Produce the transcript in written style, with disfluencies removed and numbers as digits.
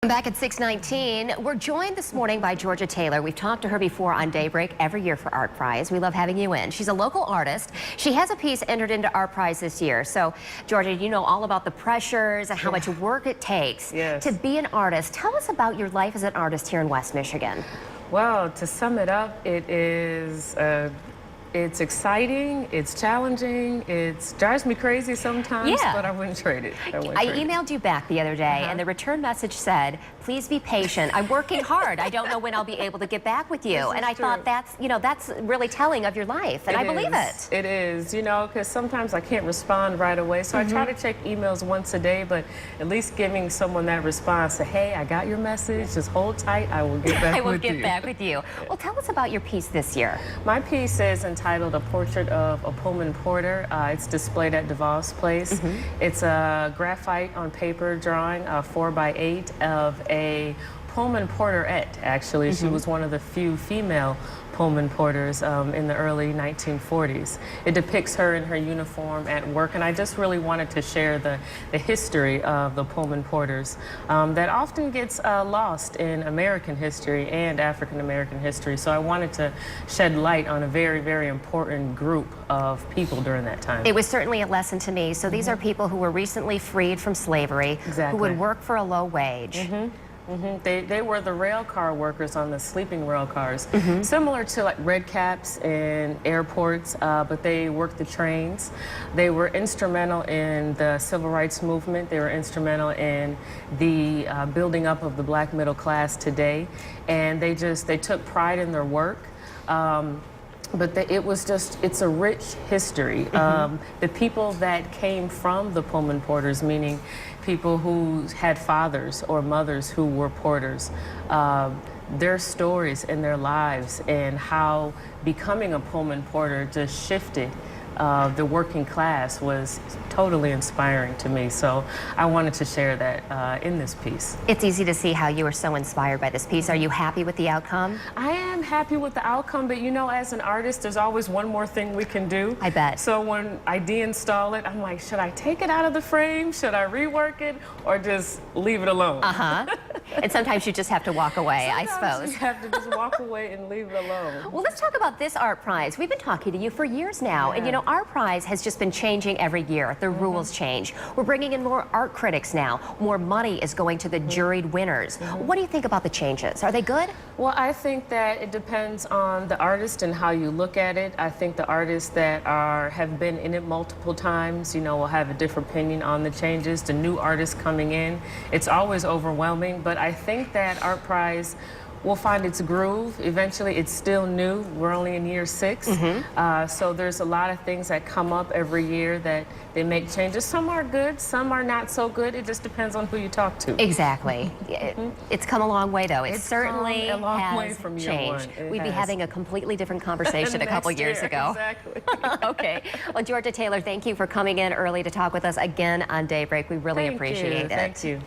Back at 6:19, we're joined this morning by Georgia Taylor. We've talked to her before on Daybreak every year for ArtPrize. We love having you in. She's a local artist. She has a piece entered into ArtPrize this year. So, Georgia, you know all about the pressures and how much work it takes to be an artist. Tell us about your life as an artist here in West Michigan. Well, to sum it up, it's exciting, it's challenging, it drives me crazy sometimes, but I wouldn't trade it. I emailed you back the other day, and the return message said, please be patient. I'm working hard. I don't know when I'll be able to get back with you. And I thought that's really telling of your life, and I believe it. It is, because sometimes I can't respond right away, so I try to check emails once a day, but at least giving someone that response, say, hey, I got your message, just hold tight, I will get back with you. I will get back with you. Well, tell us about your piece this year. My piece is entitled A Portrait of a Pullman Porter. It's displayed at DeVos Place. It's a graphite on paper drawing, 4x8 of a Pullman porterette, actually. She was one of the few female Pullman porters in the early 1940s. It depicts her in her uniform at work, and I just really wanted to share the history of the Pullman porters that often gets lost in American history and African American history. So I wanted to shed light on a very, very important group of people during that time. It was certainly a lesson to me. So these are people who were recently freed from slavery, who would work for a low wage. They were the rail car workers on the sleeping rail cars, similar to like red caps in airports, but they worked the trains. They were instrumental in the civil rights movement. They were instrumental in the building up of the black middle class today, and they took pride in their work. But it's a rich history. The people that came from the Pullman porters, meaning people who had fathers or mothers who were porters, their stories and their lives and how becoming a Pullman porter just shifted the working class was totally inspiring to me. So I wanted to share that in this piece. It's easy to see how you were so inspired by this piece. Are you happy with the outcome? I am happy with the outcome, but as an artist, there's always one more thing we can do. I bet. So when I deinstall it, I'm like, should I take it out of the frame? Should I rework it? Or just leave it alone? And sometimes you just have to walk away, I suppose. You have to just walk away and leave it alone. Well, let's talk about this ArtPrize. We've been talking to you for years now, and ArtPrize has just been changing every year. The rules change. We're bringing in more art critics now. More money is going to the juried winners. What do you think about the changes? Are they good? Well, I think that it depends on the artist and how you look at it. I think the artists that have been in it multiple times, will have a different opinion on the changes. The new artists coming in, it's always overwhelming, but I think that ArtPrize will find its groove. Eventually, it's still new. We're only in year 6. So there's a lot of things that come up every year that they make changes. Some are good, some are not so good. It just depends on who you talk to. Exactly. It's come a long way, though. It certainly come a long way has from year changed. one. We'd be having a completely different conversation a couple years ago. Exactly. Okay. Well, Georgia Taylor, thank you for coming in early to talk with us again on Daybreak. We really appreciate it. Thank you.